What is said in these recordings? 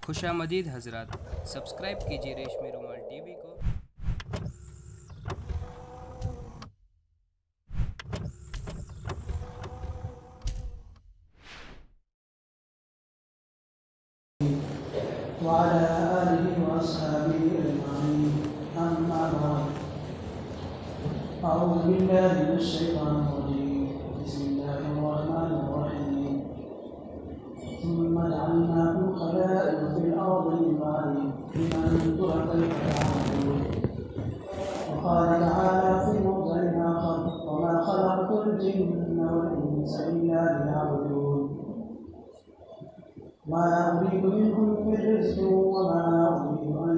खुशामदीद हजरात, सब्सक्राइब कीजिए रेशमी रुमाल टीवी को। वाला आलिहि व अस्हाबिहि अजमाईन, अम्मा बाद। अऊज़ु बिल्लाहि मिनश शैतानिर रजीम, बिस्मिल्लाहिर रहमानिर रहीम। सुम्मा जअलनाकुम खलाइफ़ फिल अर्दि मिन बअदिहिम लिनंज़ुरा कैफ़ तअमलून। वक़ाल तआला फ़ी मौज़ि'इन आख़र वमा ख़लक़तुल जिन्ना वल इंसा इल्ला लियअबुदून। मा उरीदु मिनहुम मिन रिज़्क़िन वमा उरीदु अन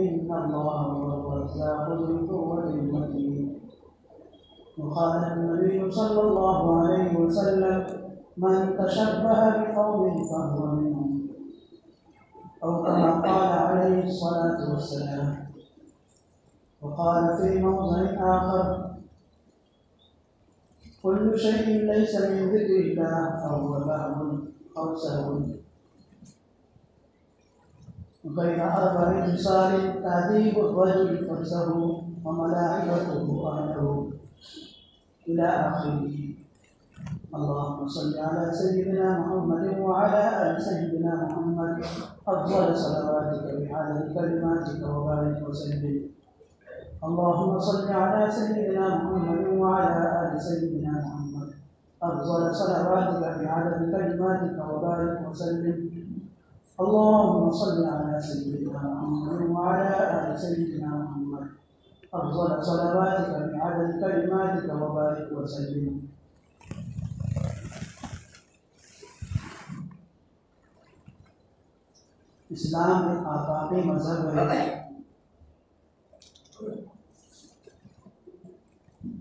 इन्ना अल्लाह हुवल रज़्ज़ाक़ु ज़ुल क़ुव्वतिल मतीन। वक़ाल नबी सल्लल्लाहु अलैहि वसल्लम मन तशब्बह बिक़ौमिन फ़हुव मिनहुम औ कमा क़ाल अलैहि अस्सलातु वस्सलाम। वक़ाल फ़ी मौज़ि'इन आख़र कुल्लु शैइन लैसा मिन ज़िक्रिल्लाह फ़हुव लग़वुन औ सहवुन गैर अर्बइ ख़िसालिन तअदीबु अर्रजुल नफ़्सहु व मलाइकतुहु अहलहु इला आख़िरिह। अल्लाहुम्मा सल्लि अला सय्यिदिना मुहम्मदिन व अला आलि सय्यिदिना मुहम्मद अफ़ज़ल सलवातिका बिअददि कलिमातिका व बारिक व सल्लिम। अल्लाहुम्मा सल्लि अला सय्यिदिना मुहम्मदिन व अला आलि सय्यिदिना मुहम्मद अफ़ज़ल सलवातिका बिअददि कलिमातिका व बारिक व सल्लिम। अल्लाहुम्मा सल्लि अला सय्यिदिना मुहम्मदिन व अला आलि सय्यिदिना मुहम्मद अफ़ज़ल सलवातिका बिअददि कलिमातिका व बारिक व सल्लिम। इस्लाम एक आफाक़ी मज़हब है।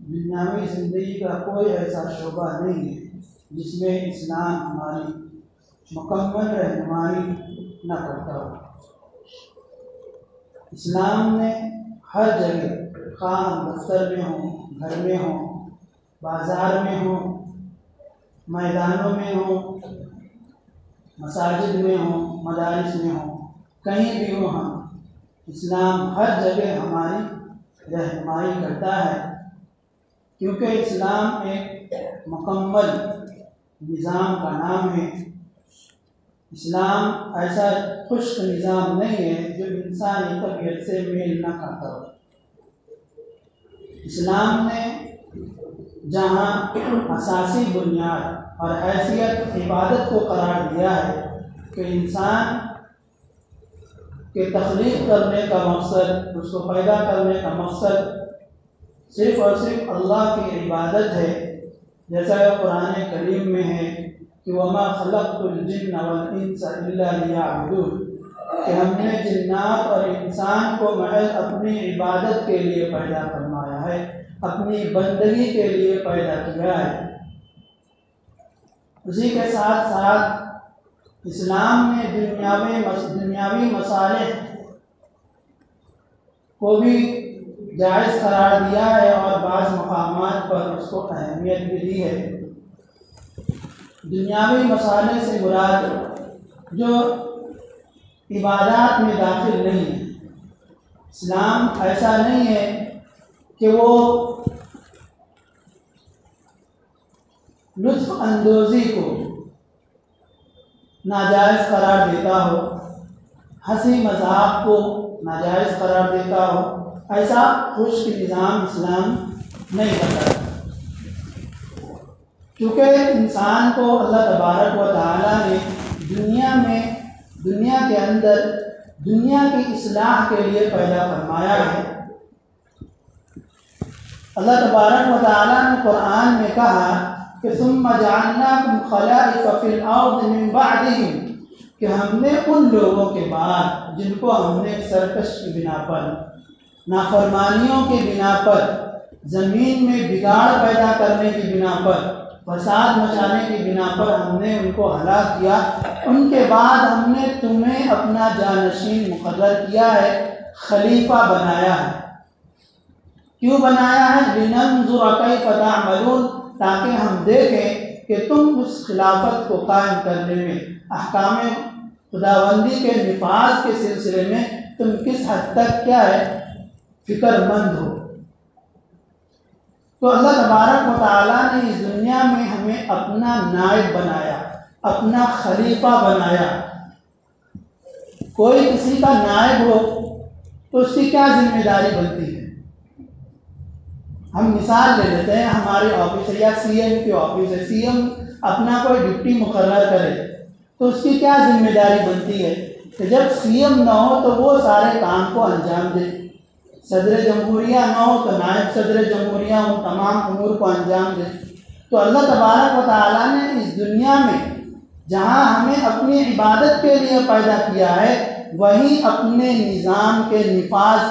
दुनियावी ज़िंदगी का कोई ऐसा शोबा नहीं है जिसमें इस्लाम हमारी मुकम्मल रहनुमाई न करता हो। इस्लाम ने हर जगह, खां दफ्तर में हो, घर में हो, बाज़ार में हो, मैदानों में हो, मसाजिद में हो, मदारिस में हो, कहीं भी हो, हम इस्लाम हर जगह हमारी रहनुमाई करता है, क्योंकि इस्लाम एक मुकम्मल निज़ाम का नाम है। इस्लाम ऐसा खुश्क निज़ाम नहीं है जो इंसानी तबीयत से मेल न खाता हो। इस्लाम ने जहाँ असासी बुनियाद और हैसियत इबादत को करार दिया है कि इंसान के तख्लीक करने का मकसद, उसको पैदा करने का मकसद सिर्फ़ और सिर्फ अल्लाह की इबादत है। जैसा कुरान करीम में है कि वमा खलक़तुल जिन्ना वल इंसा इल्ला लियअबुदून, कि हमने जिन्नात और इंसान को महज अपनी इबादत के लिए पैदा फरमाया है, अपनी बंदगी के लिए पैदा किया है। उसी के साथ साथ इस्लाम ने दुनियावी मसाले को भी जायज़ करार दिया है और बाज़ मकामात पर उसको अहमियत भी दी है। दुनियावी मसाले से मुराद जो इबादत में दाखिल नहीं है। इस्लाम ऐसा नहीं है कि वो लुत्फ़ अंदोज़ी को नाजायज़ करार देता हो, हंसी मजाक को नाजायज़ करार देता हो, ऐसा खुश्क निज़ाम इस्लाम नहीं करता। क्योंकि इंसान को अल्लाह तबारक व तआला ने दुनिया के अंदर दुनिया की इस्लाह के लिए पैदा फरमाया है। अल्लाह तबारक व तआला ने कुरान में कहा कि सुम्मा जअलनाकुम खलाइफ़ फिल अर्दि मिन बअदिहिम, कि हमने उन लोगों के बाद जिनको हमने सरकश की बिना पर, नाफरमानियों के बिना पर, ज़मीन में बिगाड़ पैदा करने की बिना पर, फसाद मचाने की बिना पर हमने उनको हलाक किया। उनके बाद हमने तुम्हें अपना जानशीन मुकर्रर किया है, खलीफा बनाया है। क्यों बनाया है? लिनंज़ुरा कैफ़ तअमलून, ताकि हम देखें कि तुम उस खिलाफत को कायम करने में, अहकाम खुदाबंदी के निफाज के सिलसिले में तुम किस हद तक क्या है फिक्रमंद हो। तो अल्लाह तबारक व तआला ने इस दुनिया में हमें अपना नायब बनाया, अपना खलीफा बनाया। कोई किसी का नायब हो तो उसकी क्या जिम्मेदारी बनती है। हम मिसाल ले लेते हैं, हमारे ऑफिस या सीएम के ऑफिस है, सीएम अपना कोई ड्यूटी मुकर्रर करे तो उसकी क्या जिम्मेदारी बनती है कि जब सीएम ना हो तो वो सारे काम को अंजाम दे, सदर जमहूरिया ना हो तो नायब सदर जमहूरिया उन तमाम उमूर को अंजाम दे। तो अल्लाह तबारक व तआला ने इस दुनिया में जहाँ हमें अपनी इबादत के लिए पैदा किया है, वहीं अपने निज़ाम के निफाज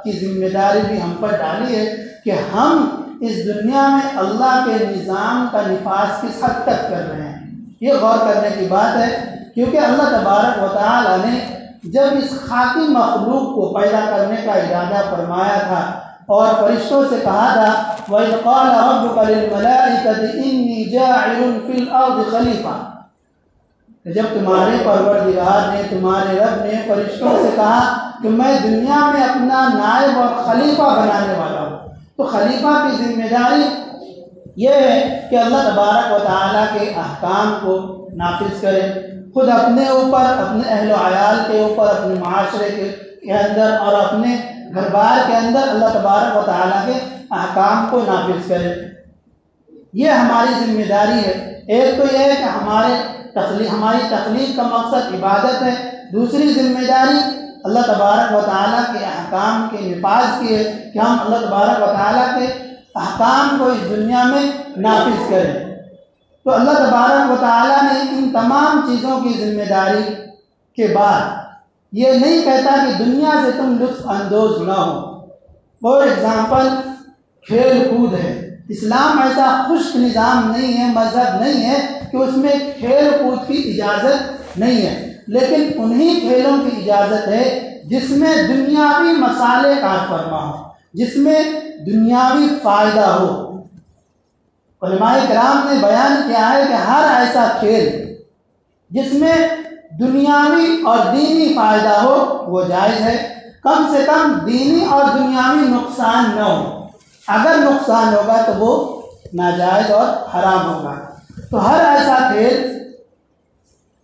की जिम्मेदारी भी हम पर डाली है कि हम इस दुनिया में अल्लाह के निज़ाम का निफाज किस हद तक कर रहे हैं। ये गौर करने की बात है, क्योंकि अल्लाह तबारक व तआला ने जब इस खाकी मखलूक को पैदा करने का इरादा फरमाया था और फरिश्तों से कहा था, वइज़ क़ाल रब्बुका लिल मलाइकति इन्नी जाइलुन फिल अर्दि खलीफा, जब तुम्हारे परवरदिगार ने, तुम्हारे रब ने फरिश्तों से कहा कि मैं दुनिया में अपना नायब और खलीफा बनाने वाला हूँ। तो खलीफा की जिम्मेदारी ये है कि अल्लाह तबारक व तआला के अहकाम को नाफिज करे, खुद अपने ऊपर, अपने अहल व अयाल के ऊपर, अपने माशरे के अंदर और अपने घर बार के अंदर अल्लाह तबारक व तआला के अहकाम को नाफिज करे। ये हमारी जिम्मेदारी है। एक तो यह है कि हमारी तख्लीक का मकसद इबादत है। दूसरी जिम्मेदारी अल्लाह तबारक व तआला के अहकाम के निफाज की है कि हम अल्लाह तबारक व तआला के अहकाम को इस दुनिया में नाफिज करें। तो अल्लाह तबारक व तआला ने इन तमाम चीज़ों की जिम्मेदारी के बाद ये नहीं कहता कि दुनिया से तुम लुत्फ़ अंदोज़ ना हो। फॉर एग्ज़ाम्पल, खेल कूद है। इस्लाम ऐसा खुश्क निज़ाम नहीं है, मज़हब नहीं है कि उसमें खेल कूद की इजाज़त नहीं है, लेकिन उन्हीं खेलों की इजाज़त है जिसमें दुनियावी मसाले कार फरमा हो, जिसमें दुनियावी फ़ायदा हो। उलमाए किराम ने बयान किया है कि हर ऐसा खेल जिसमें दुनियावी और दीनी फ़ायदा हो वो जायज़ है। कम से कम दीनी और दुनियावी नुकसान न हो। अगर नुकसान होगा तो वो नाजायज़ और हराम होगा। तो हर ऐसा खेल,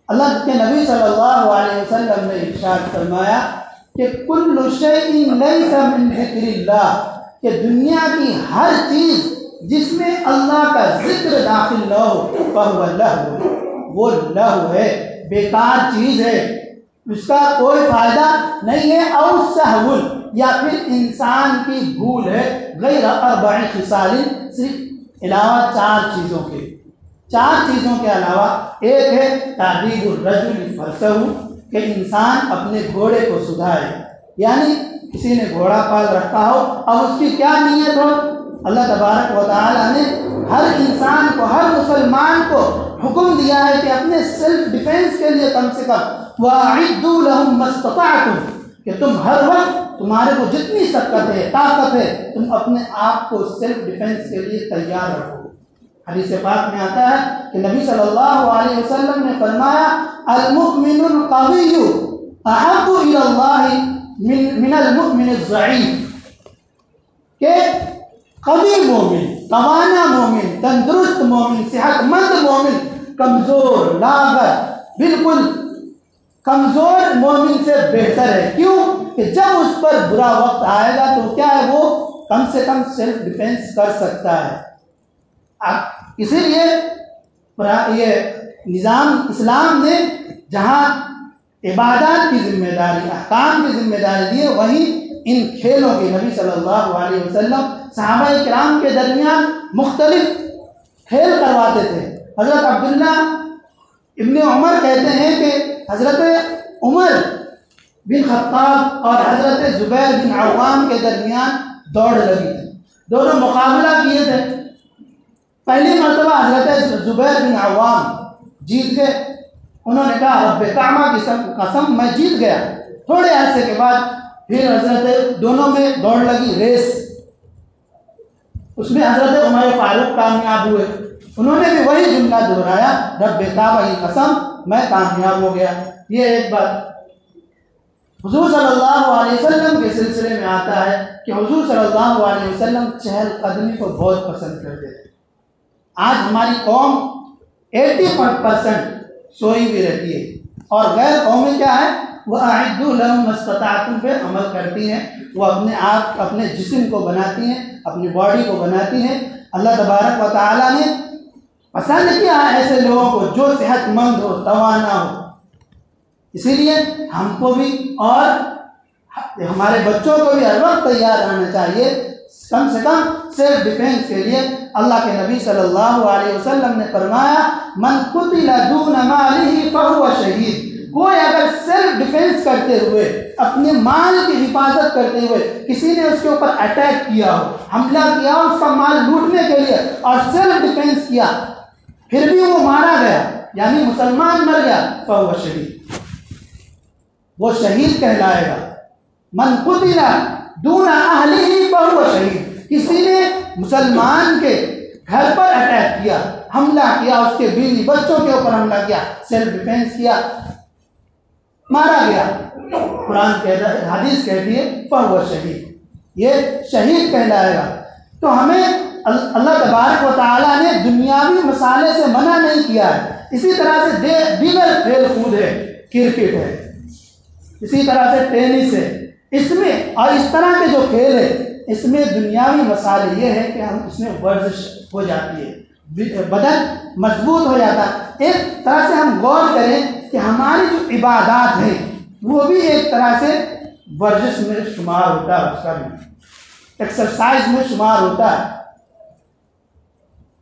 अल्लाह के नबी सल्लल्लाहु अलैहि वसल्लम ने इरशाद फरमाया कि कुल्लु शैइन लैसा मिन ज़िक्रिल्लाह, कि दुनिया की हर चीज़ जिसमें अल्लाह का जिक्र दाखिल न हो फहुव लहव, वो लहव है, बेकार चीज़ है, उसका कोई फ़ायदा नहीं है। और सहवुल, या फिर इंसान की भूल है, गैर अर्बई खिसालिन, सिर्फ अलावा चार चीज़ों के अलावा। एक है तादीबुर रजुल फरसहु, कि इंसान अपने घोड़े को सुधारे, यानी किसी ने घोड़ा पाल रखा हो, अब उसकी क्या नीयत हो। अल्लाह तबारक व तआला ने हर इंसान को, हर मुसलमान को हुक्म दिया है कि अपने सेल्फ डिफेंस के लिए कम से कम वअइद्दू लहुम मस्तताअतुम, कि तुम हर वक्त, तुम्हारे को जितनी सकत है, ताकत है, तुम अपने आप को सेल्फ डिफेंस के लिए तैयार रखो। हदीस पाक में आता है कि नबी सल्लल्लाहु अलैहि वसल्लम ने फरमाया, अल मुमिनुल कविय्यु अहब्बु इलल्लाहि मिनल मुमिनिज़ ज़ईफ़, के कवी मोमिन, तवाना मोमिन, तंदुरुस्त मोमिन, सेहतमंद मोमिन, कमज़ोर, लागत, बिल्कुल कमज़ोर मोमिन से बेहतर है। क्यों? कि जब उस पर बुरा वक्त आएगा तो क्या है, वो कम से कम सेल्फ डिफेंस कर सकता है। इसीलिए ये निज़ाम इस्लाम ने जहाँ इबादत की जिम्मेदारी, अहकाम की जिम्मेदारी दी है, वहीं इन खेलों की नबी सल्लल्लाहु अलैहि वसल्लम सहाबाए किराम के दरमियान मुख्तलिफ खेल करवाते थे। हज़रत अब्दुल्ला इब्ने उमर कहते हैं कि हज़रत उमर बिन खत्ताब और हज़रत ज़ुबैर बिन अव्वाम के दरमियान दौड़ लगी थी, दोनों मुकाबला किए थे। पहली मरतबा हज़रत ज़ुबैर बिन अव्वाम जीत गए। उन्होंने कहा, रब्बे कामा की कसम मैं जीत गया। थोड़े अरसे के बाद फिर हज़रत दोनों में दौड़ लगी, रेस, उसमें हज़रत उमर फारूक कामयाब हुए। उन्होंने भी वही जुमला दोहराया, रब्बे काबा की कसम मैं कामयाब हो गया। ये एक बात। हुजूर सल्लल्लाहु अलैहि वसल्लम के सिलसिले में आता है कि हुजूर सल्लल्लाहु अलैहि वसल्लम चहलकदमी को बहुत पसंद करते थे। आज हमारी कौम 80% सोई भी रहती है और गैर कौमें क्या है, वह अइद्दू लहुम मस्तताअतुम पे अमल करती हैं। वो अपने आप अपने जिस्म को बनाती हैं, अपनी बॉडी को बनाती हैं। अल्लाह तबारक व तआला ने पसंद किया ऐसे लोगों को जो सेहतमंद हो, तवाना हो। इसीलिए हमको भी और हमारे बच्चों को भी हर वक्त तैयार रहना चाहिए, कम से कम सेल्फ डिफेंस के लिए। अल्लाह के नबी सल्लल्लाहु अलैहि वसल्लम ने फरमाया, मन कुतिला दून मालिही फहुवा शहीद। कोई अगर सेल्फ डिफेंस करते हुए, अपने माल की हिफाजत करते हुए किसी ने उसके ऊपर अटैक किया हो, हमला किया हो उसका माल लूटने के लिए, और सेल्फ डिफेंस किया, फिर भी वो मारा गया, यानी मुसलमान मर गया, फहुवा शहीद, वो शहीद कहलाएगा। मन कुतिला दून अहलिही फहुवा शहीद। किसी ने मुसलमान के घर पर अटैक किया, हमला किया, उसके बीवी बच्चों के ऊपर हमला किया, सेल्फ डिफेंस किया, मारा गया, कुरान कहता है, हदीस कहती है फहुवा शहीद, ये शहीद कहलाएगा। तो हमें अल्लाह तबारक व तआला ने दुनियावी मसाले से मना नहीं किया है। इसी तरह से दीगर खेल कूद है, क्रिकेट है, इसी तरह से टेनिस है, इसमें और इस तरह के जो खेल है इसमें दुनियावी मसाले ये है कि हम इसमें वर्जिश हो जाती है, बदन मजबूत हो जाता है। एक तरह से हम गौर करें कि हमारी जो इबादत है वो भी एक तरह से वर्जिश में शुमार होता है, उसका भी एक्सरसाइज में शुमार होता है।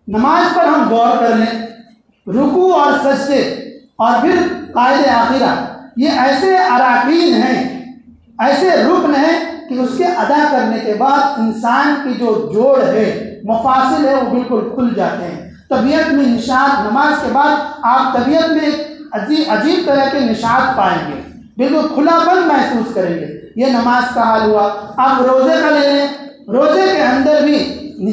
नमाज पर हम गौर कर लें, रुकू और सजदे और फिर कायदे आखिरा, ये ऐसे अराकीन हैं, ऐसे रुकन हैं कि उसके अदा करने के बाद इंसान की जो जोड़ है, मफासिल है, वो बिल्कुल खुल जाते हैं। तबीयत में निशात, नमाज के बाद आप तबीयत में एक अजीब तरह के निशात पाएंगे, बिल्कुल खुलापन महसूस करेंगे। ये नमाज का हाल हुआ। आप रोज़े का ले लें, रोज़े के अंदर भी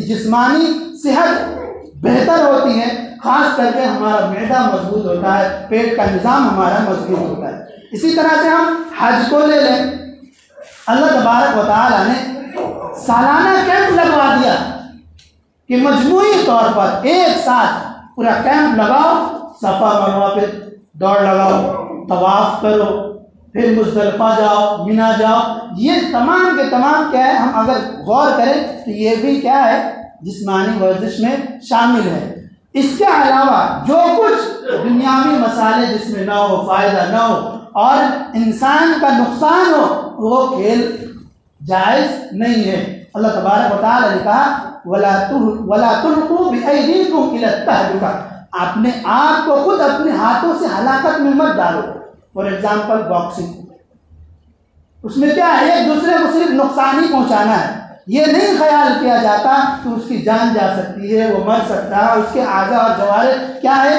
जिस्मानी सेहत बेहतर होती है, खास करके हमारा मैदा मजबूत होता है, पेट का निज़ाम हमारा मजबूत होता है। इसी तरह से हम हज को ले लें, अल्लाह तबारक व तआला ने सालाना कैंप लगवा दिया कि मजमूई तौर पर एक साथ पूरा कैंप लगाओ, सफ़ा मरवा पे दौड़ लगाओ, तवाफ़ करो, फिर मुज़दलिफ़ा जाओ, मिना जाओ। ये तमाम के तमाम क्या है, हम अगर गौर करें तो ये भी क्या है, जिस्मानी वर्जिश में शामिल है। इसके अलावा जो कुछ दुनियावी मसाले जिसमें ना हो, फ़ायदा ना हो और इंसान का नुकसान हो, वो खेल जायज़ नहीं है। अल्लाह तबारक व तआला ने कहा, वला तुल्कू बिअयदीकुम इला तहलुका, अपने आप को खुद अपने हाथों से हलाकत में मत डालो। फॉर एग्जाम्पल बॉक्सिंग, उसमें क्या है, एक दूसरे को सिर्फ नुकसान ही पहुंचाना है, ये नहीं ख्याल किया जाता कि उसकी जान जा सकती है, वो मर सकता है, उसके आज़ा और जवारे क्या है,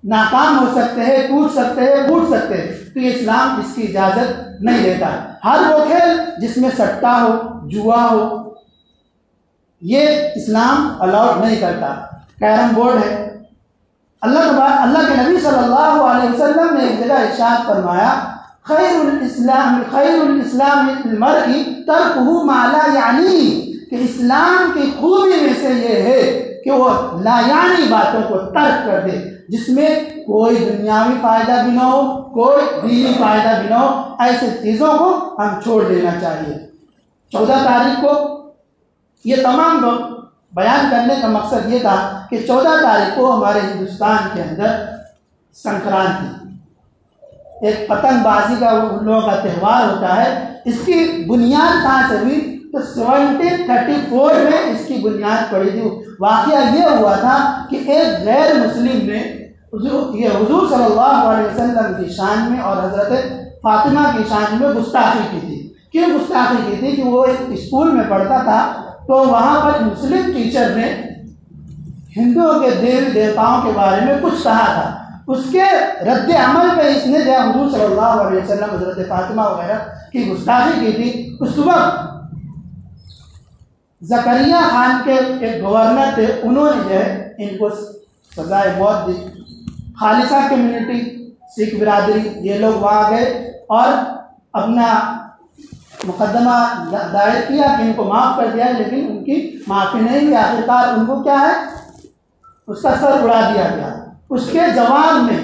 नाकाम हो सकते हैं, टूट सकते हैं, फूट सकते हैं। तो ये इस्लाम इसकी इजाज़त नहीं देता। हर वो खेल जिसमें सट्टा हो, जुआ हो, ये इस्लाम अलाउड नहीं करता। कैरम बोर्ड है, अल्लाह के नबी सल्लल्लाहु अलैहि वसल्लम ने एक जगह इरशाद फरमाया, खैरुल इस्लाम मर्ई तर्कुहु मा ला यानी, कि इस्लाम की खूबी में से ये है कि वो लायानी बातों को तर्क कर दे, जिसमें कोई दुनियावी फ़ायदा भी ना हो, कोई दीनी फ़ायदा भी ना हो, ऐसे चीज़ों को हम छोड़ देना चाहिए। 14 तारीख को ये तमाम बयान करने का मकसद ये था कि 14 तारीख को हमारे हिंदुस्तान के अंदर संक्रांति, एक पतंगबाजी का उन लोगों का त्यौहार होता है। इसकी बुनियाद कहाँ से हुई, तो 1734 में इसकी बुनियाद पड़ी थी। वाक़या ये हुआ था कि एक गैर मुस्लिम ने हुजूर सल्लल्लाहु अलैहि वसल्लम की शान में और हज़रत फातिमा की शान में गुस्ताखी की थी। क्यों गुस्ताखी की थी, कि वो एक स्कूल में पढ़ता था, तो वहाँ पर मुस्लिम टीचर ने हिंदुओं के देवी देवताओं के बारे में कुछ कहा था। उसके रद्द अमल पे इसने जो हुजूर सल्लल्लाहु अलैहि वसल्लम, हज़रत फातिमा वगैरह की गुस्ताखी की थी। उस वक्त ज़करिया खान के एक गवर्नर थे, उन्होंने जो है इनको सजाए मौत दी। खालिसा कम्युनिटी सिख बिरादरी, ये लोग वहाँ गए और अपना मुकदमा दायर किया कि इनको माफ़ कर दिया, लेकिन उनकी माफ़ी नहीं हुई। आखिरकार उनको क्या है, उसका सर उड़ा दिया गया। उसके जवाब में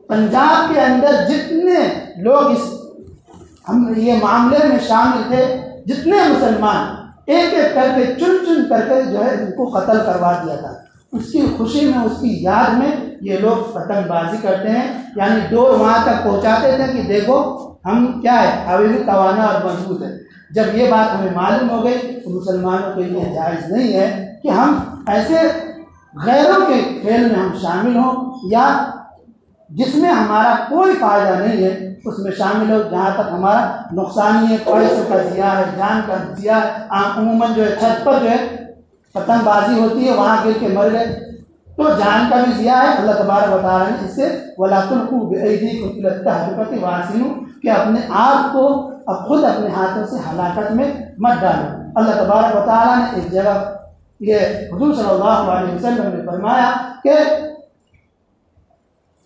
पंजाब के अंदर जितने लोग इस ये मामले में शामिल थे, जितने मुसलमान, एक एक करके चुन चुन करके जो है उनको कत्ल करवा दिया था। उसकी खुशी में, उसकी याद में ये लोग पतंगबाजी करते हैं, यानी डोर वहाँ तक पहुँचाते थे कि देखो हम क्या है, अभी भी तवाना और मजबूत है। जब ये बात हमें मालूम हो गई तो मुसलमानों के लिए जायज़ नहीं है कि हम ऐसे गैरों के खेल में हम शामिल हों, या जिसमें हमारा कोई फ़ायदा नहीं है उसमें शामिल हो, जहाँ तक हमारा नुकसान ही है। पैसों का जिया है, जान का जिया है। अमूमन जो है छत पर जो है पतंगबाजी होती है, वहाँ गिर के मर गए तो जान का भी जिया है। अल्लाह तबारक व तआला ने इससे वला तुल्कू बिअयदीकुम इला तहलुकति वासिनु, कि अपने आप को अब खुद अपने हाथों से हलाकत में मत डालो। अल्लाह तबारक व तआला ने एक जगह ये हुज़ूर सल्लल्लाहु अलैहि वसल्लम ने फरमाया कि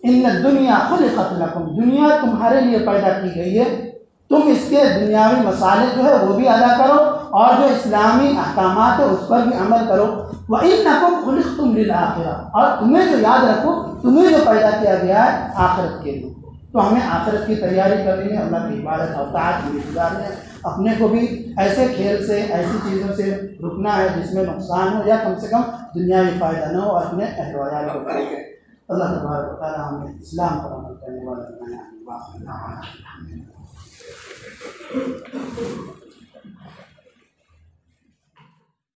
इन दुनिया खुलिक़त लकुम, दुनिया तुम्हारे लिए पैदा की गई है, तुम इसके दुनियावी मसाले जो है वो भी अदा करो और जो इस्लामी अहकामात है उस पर भी अमल करो। व इन्नकुम खुलिक़्तुम लिल आखिरा, और तुम्हें जो याद रखो, तुम्हें जो पैदा किया गया है आखिरत के लिए। तो हमें आखिरत की तैयारी करनी है, अल्लाह की इबादत और ताअत में गुजारनी है। अपने को भी ऐसे खेल से, ऐसी चीज़ों से रुकना है जिसमें नुकसान हो या कम से कम दुनियावी फ़ायदा न हो, और अपने अहल व अयाल को करेंगे। अल्लाह तबारक व तआला हमें इस्लाम पर अमल करने वाला बनाए।